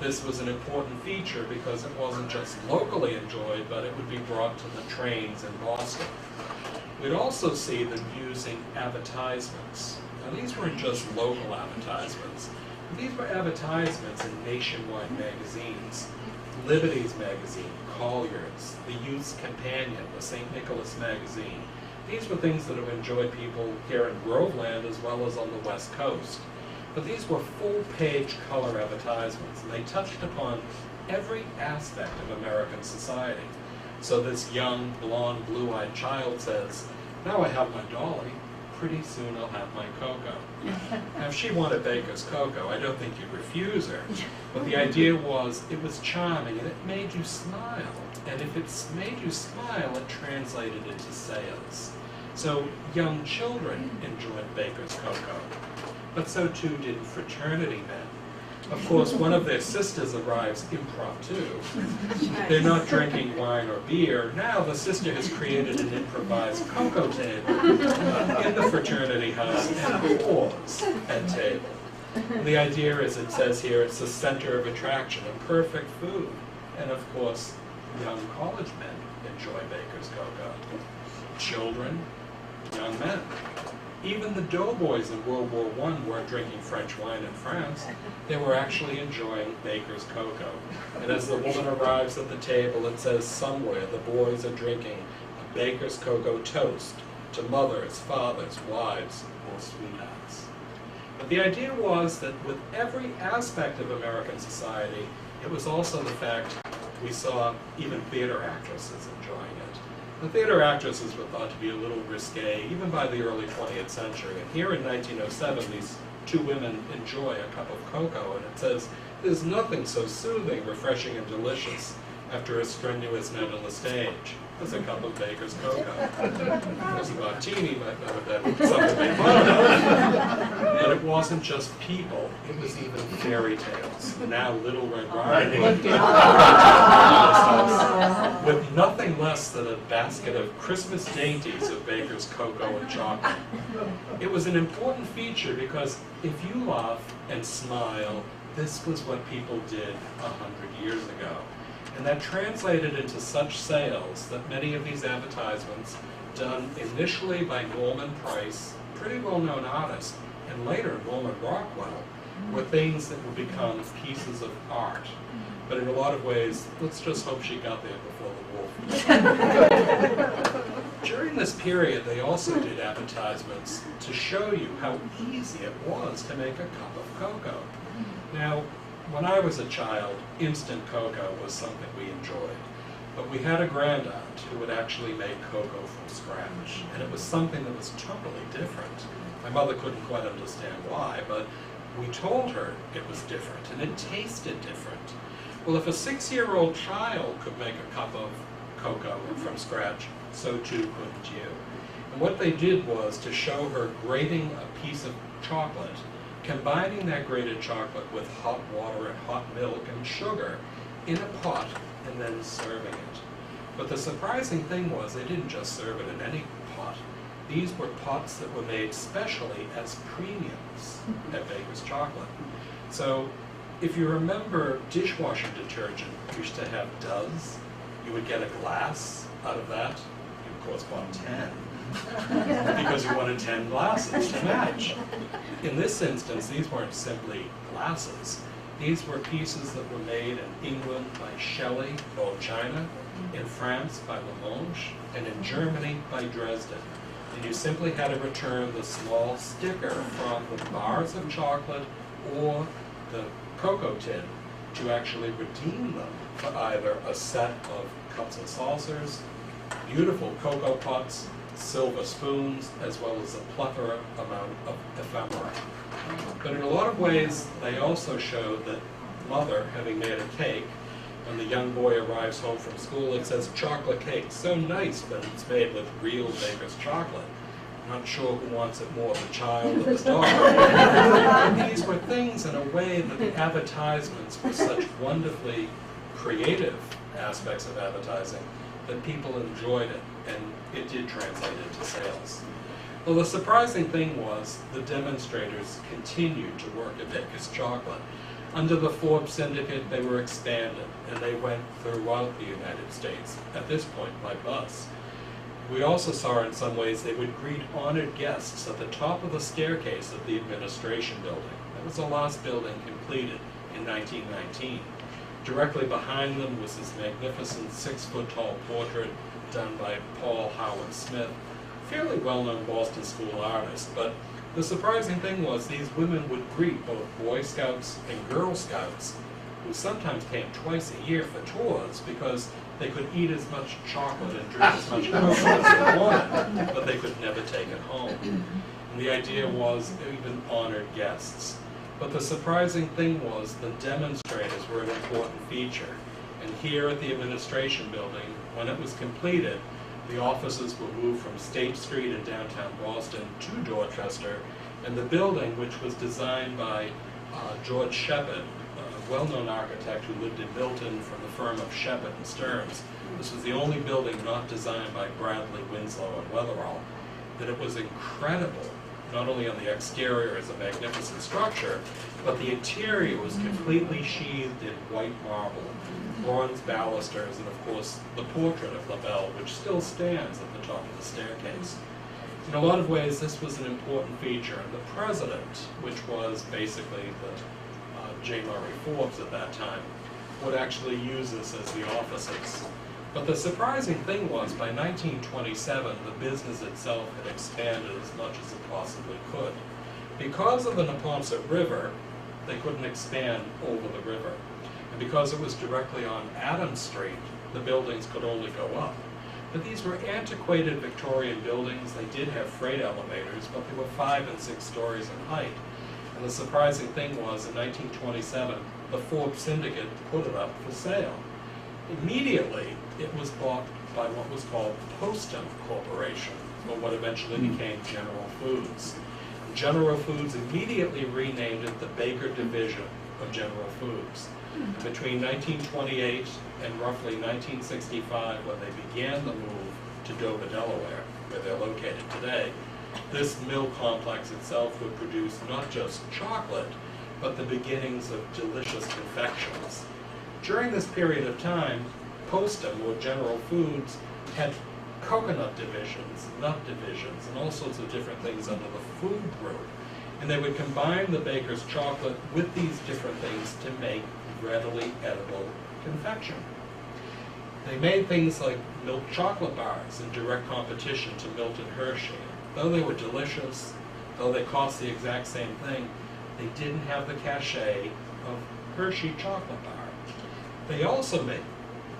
Speaker 4: This was an important feature because it wasn't just locally enjoyed, but it would be brought to the trains in Boston. We'd also see them using advertisements. Now these weren't just local advertisements. These were advertisements in nationwide magazines. Liberty's magazine, Collier's, the Youth's Companion, the St. Nicholas magazine. These were things that have enjoyed people here in Groveland as well as on the West Coast. But these were full-page color advertisements, and they touched upon every aspect of American society. So this young, blonde, blue-eyed child says, "Now I have my Dolly, pretty soon I'll have my Cocoa." Now if she wanted Baker's Cocoa, I don't think you'd refuse her. But the idea was it was charming and it made you smile. And if it made you smile, it translated into sales. So young children enjoyed Baker's Cocoa. But so too did fraternity men. Of course, one of their sisters arrives impromptu. They're not drinking wine or beer. Now the sister has created an improvised cocoa table in the fraternity house and pours at table. The idea is, it says here, it's the center of attraction and perfect food. And of course, young college men enjoy Baker's Cocoa. Children, young men. Even the doughboys in World War I weren't drinking French wine in France. They were actually enjoying Baker's Cocoa. And as the woman arrives at the table, it says somewhere the boys are drinking a Baker's Cocoa toast to mothers, fathers, wives, or sweethearts. But the idea was that with every aspect of American society, it was also the fact we saw even theater actresses enjoying it. The theater actresses were thought to be a little risque, even by the early 20th century. And here in 1907, these two women enjoy a cup of cocoa, and it says, "There's nothing so soothing, refreshing, and delicious after a strenuous night on the stage as a cup of Baker's Cocoa." As a martini might not have been something they thought of. But it wasn't just people, it was even fairy tales. Now Little Red Riding Hood, with nothing less than a basket of Christmas dainties of Baker's Cocoa and chocolate. It was an important feature because if you laugh and smile, this was what people did 100 years ago. And that translated into such sales that many of these advertisements, done initially by Norman Price, pretty well-known artist, and later Norman Rockwell, were things that would become pieces of art. But in a lot of ways, let's just hope she got there before the war. During this period, they also did advertisements to show you how easy it was to make a cup of cocoa. Now, when I was a child, instant cocoa was something we enjoyed. But we had a grandaunt who would actually make cocoa from scratch, and it was something that was totally different. My mother couldn't quite understand why, but we told her it was different, and it tasted different. Well, if a 6-year-old child could make a cup of cocoa from scratch, so too couldn't you. And what they did was to show her grating a piece of chocolate, combining that grated chocolate with hot water and hot milk and sugar in a pot, and then serving it. But the surprising thing was they didn't just serve it in any pot. These were pots that were made specially as premiums at Baker's Chocolate. So if you remember, dishwashing detergent used to have does. You would get a glass out of that. You of course bought 10 because you wanted 10 glasses to match. In this instance, these weren't simply glasses. These were pieces that were made in England by Shelley, or China, in France by Lamonge, and in Germany by Dresden. And you simply had to return the small sticker from the bars of chocolate or the cocoa tin to actually redeem them for either a set of cups and saucers, beautiful cocoa pots, silver spoons, as well as a plethora amount of ephemera. But in a lot of ways, they also showed that mother, having made a cake, when the young boy arrives home from school, it says chocolate cake. So nice when it's made with real Baker's chocolate. I'm not sure who wants it more, the child or the dog. And these were things in a way that the advertisements were such wonderfully creative aspects of advertising that people enjoyed it, and it did translate into sales. Well, the surprising thing was the demonstrators continued to work at Baker's Chocolate. Under the Forbes Syndicate, they were expanded, and they went throughout the United States, at this point by bus. We also saw in some ways they would greet honored guests at the top of the staircase of the administration building. That was the last building completed in 1919. Directly behind them was this magnificent 6-foot-tall portrait done by Paul Howard Smith, fairly well-known Boston School artist. But the surprising thing was these women would greet both Boy Scouts and Girl Scouts, who sometimes came twice a year for tours because they could eat as much chocolate and drink as much cocoa as they wanted, but they could never take it home. And the idea was they even honored guests. But the surprising thing was the demonstrators were an important feature. And here at the administration building, when it was completed, the offices were moved from State Street in downtown Boston to Dorchester, and the building, which was designed by George Shepard, a well-known architect who lived in Milton from the firm of Shepard and Stearns. This was the only building not designed by Bradley, Winslow, and Weatherall. That it was incredible, not only on the exterior as a magnificent structure, but the interior was completely sheathed in white marble, bronze balusters, and of course the portrait of LaBelle, which still stands at the top of the staircase. In a lot of ways, this was an important feature, and the president, which was basically the J. Murray Forbes at that time, would actually use this as the offices. But the surprising thing was, by 1927, the business itself had expanded as much as it possibly could. Because of the Neponset River, they couldn't expand over the river. And because it was directly on Adams Street, the buildings could only go up. But these were antiquated Victorian buildings. They did have freight elevators, but they were 5 and 6 stories in height. And the surprising thing was, in 1927, the Forbes Syndicate put it up for sale. Immediately, it was bought by what was called Postum Corporation, or what eventually became General Foods. General Foods immediately renamed it the Baker Division of General Foods. Between 1928 and roughly 1965, when they began the move to Dover, Delaware, where they're located today, this mill complex itself would produce not just chocolate, but the beginnings of delicious confections. During this period of time, Postum, or General Foods, had coconut divisions, nut divisions, and all sorts of different things under the food group. And they would combine the baker's chocolate with these different things to make readily edible confection. They made things like milk chocolate bars in direct competition to Milton Hershey. Though they were delicious, though they cost the exact same thing, they didn't have the cachet of Hershey chocolate bar. They also made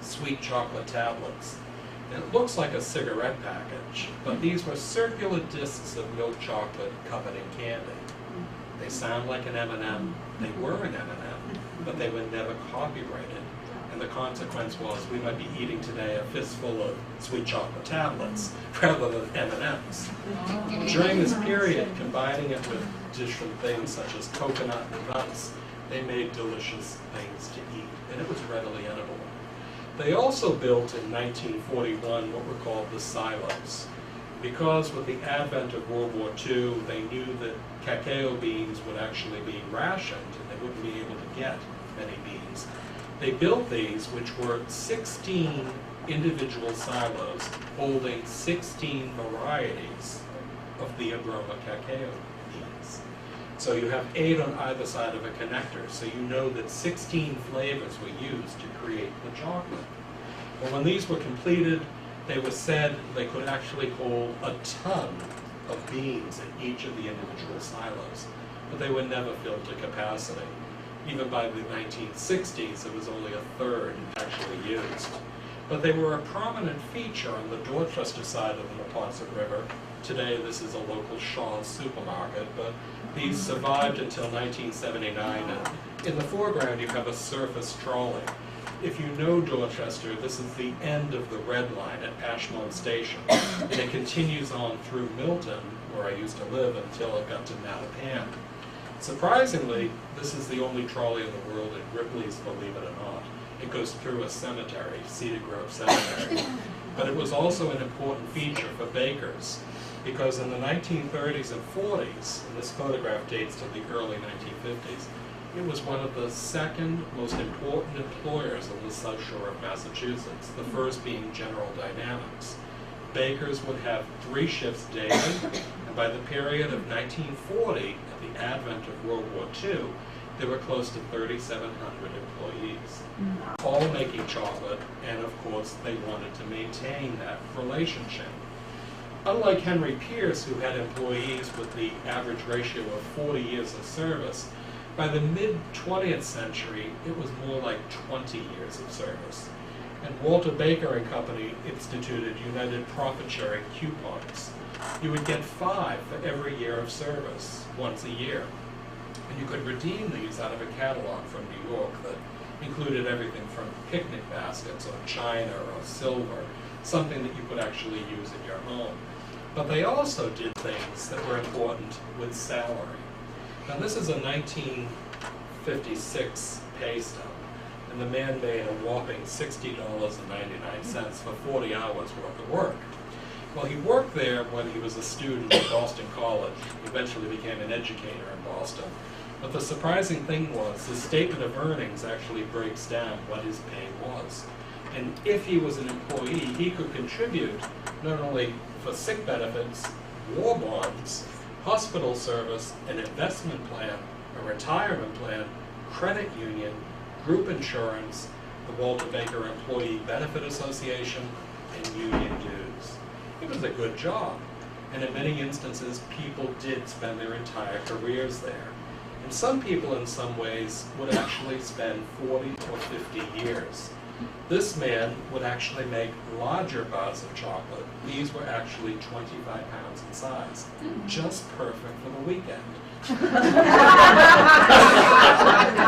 Speaker 4: sweet chocolate tablets. And it looks like a cigarette package, but these were circular discs of milk chocolate covered in candy. They sound like an M&M. They were an M&M, but they were never copyrighted. And And the consequence was we might be eating today a fistful of sweet chocolate tablets rather than M&Ms. During this period, combining it with different things such as coconut and nuts, they made delicious things to eat, and it was readily edible. They also built in 1941 what were called the silos, because with the advent of World War II, they knew that cacao beans would actually be rationed and they wouldn't be able to get many beans. They built these, which were 16 individual silos holding 16 varieties of the Abroma cacao beans. So you have 8 on either side of a connector, so you know that 16 flavors were used to create the chocolate. Well, when these were completed, they were said they could actually hold a ton of beans in each of the individual silos, but they were never filled to capacity. Even by the 1960s, it was only a third actually used. But they were a prominent feature on the Dorchester side of the Neponset River. Today, this is a local Shaw's supermarket, but these survived until 1979. And in the foreground, you have a surface trolley. If you know Dorchester, this is the end of the Red Line at Ashmont Station. And it continues on through Milton, where I used to live, until it got to Mattapan. Surprisingly, this is the only trolley in the world in Ripley's, believe it or not. It goes through a cemetery, Cedar Grove Cemetery. But it was also an important feature for bakers, because in the 1930s and 40s, and this photograph dates to the early 1950s, it was one of the second most important employers on the South Shore of Massachusetts, the first being General Dynamics. Bakers would have 3 shifts daily, and by the period of 1940, at the advent of World War II, there were close to 3,700 employees, all making chocolate, and of course they wanted to maintain that relationship. Unlike Henry Pierce, who had employees with the average ratio of 40 years of service, by the mid-20th century, it was more like 20 years of service. And Walter Baker and Company instituted United Profit Sharing coupons. You would get 5 for every year of service, once a year. And you could redeem these out of a catalog from New York that included everything from picnic baskets or china or silver, something that you could actually use in your home. But they also did things that were important with salary. Now this is a 1956 pay stub, and the man made a whopping $60.99 for 40 hours worth of work. Well, he worked there when he was a student at Boston College. He eventually became an educator in Boston. But the surprising thing was, his statement of earnings actually breaks down what his pay was. And if he was an employee, he could contribute not only for sick benefits, war bonds, hospital service, an investment plan, a retirement plan, credit union, group insurance, the Walter Baker Employee Benefit Association, and union dues. It was a good job, and in many instances, people did spend their entire careers there. And some people, in some ways, would actually spend 40 or 50 years. This man would actually make larger bars of chocolate. These were actually 25 pounds in size, just perfect for the weekend.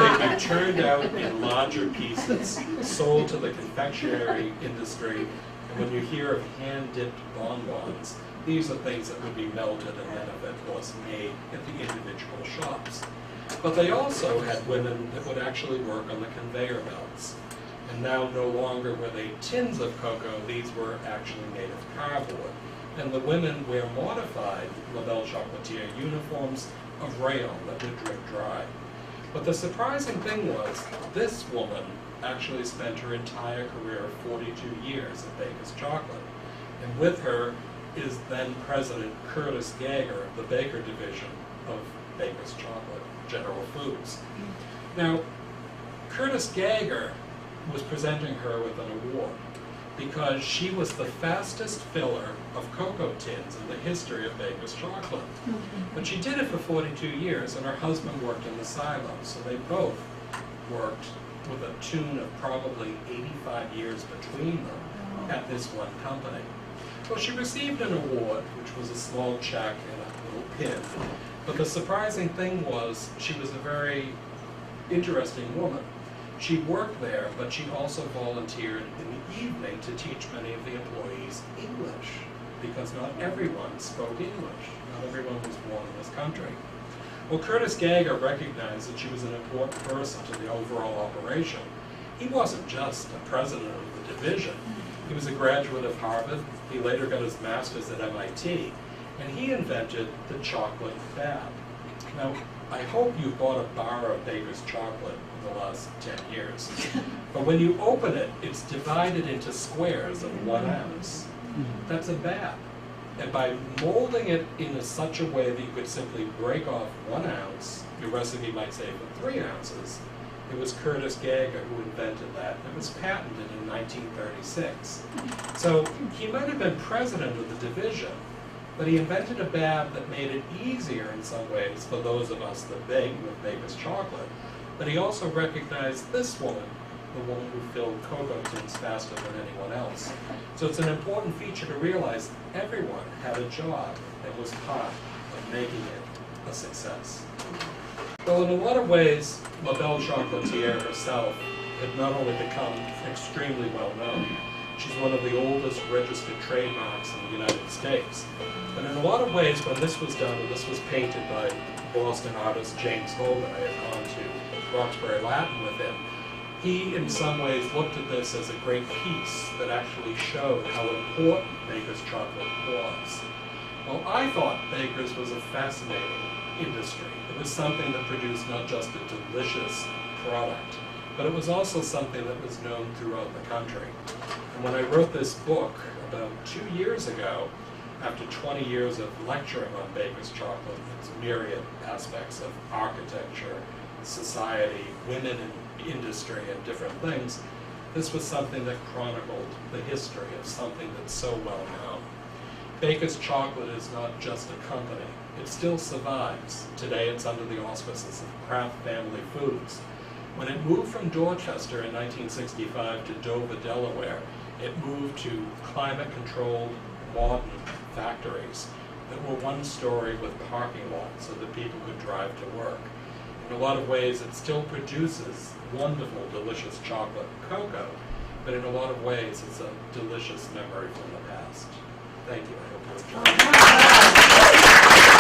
Speaker 4: They'd be turned out in larger pieces, sold to the confectionery industry, and when you hear of hand-dipped bonbons, these are things that would be melted and then, of course, made at the individual shops. But they also had women that would actually work on the conveyor belts. And now no longer were they tins of cocoa, these were actually made of cardboard. And the women wear modified La Belle Chocolatier uniforms of rayon that would drip dry. But the surprising thing was, this woman actually spent her entire career of 42 years at Baker's Chocolate. And with her is then President Curtis Geiger of the Baker Division of Baker's Chocolate, General Foods. Now, Curtis Geiger was presenting her with an award because she was the fastest filler of cocoa tins in the history of Baker's Chocolate. But she did it for 42 years, and her husband worked in the silos, so they both worked with a tune of probably 85 years between them at this one company. Well, she received an award, which was a small check and a little pin, but the surprising thing was she was a very interesting woman. She worked there, but she also volunteered in the evening to teach many of the employees English, because not everyone spoke English. Not everyone was born in this country. Well, Curtis Geiger recognized that she was an important person to the overall operation. He wasn't just a president of the division. He was a graduate of Harvard. He later got his master's at MIT, and he invented the chocolate fab. Now, I hope you bought a bar of Baker's chocolate in the last 10 years. But when you open it, it's divided into squares of 1 ounce. That's a bab. And by molding it in such a way that you could simply break off 1 ounce, your recipe might say for 3 ounces, it was Curtis Geiger who invented that. It was patented in 1936. So he might have been president of the division, but he invented a bab that made it easier in some ways for those of us that bake with Baker's chocolate. But he also recognized this woman, the woman who filled cocoa tins faster than anyone else. So it's an important feature to realize everyone had a job that was part of making it a success. Well, in a lot of ways, La Belle Chocolatier herself had not only become extremely well known, she's one of the oldest registered trademarks in the United States. But in a lot of ways, when this was done, and this was painted by Boston artist James Holden, I had gone to Roxbury Latin with him, he in some ways looked at this as a great piece that actually showed how important Baker's chocolate was. Well, I thought Baker's was a fascinating industry. It was something that produced not just a delicious product, but it was also something that was known throughout the country. And when I wrote this book about 2 years ago, after 20 years of lecturing on Baker's chocolate, its myriad aspects of architecture, society, women in industry, and different things, this was something that chronicled the history of something that's so well known. Baker's Chocolate is not just a company. It still survives. Today it's under the auspices of Kraft Family Foods. When it moved from Dorchester in 1965 to Dover, Delaware, it moved to climate-controlled, modern factories that were one story with parking lots so that people could drive to work. In a lot of ways, it still produces wonderful, delicious chocolate and cocoa, but in a lot of ways, it's a delicious memory from the past. Thank you. I hope you enjoyed it.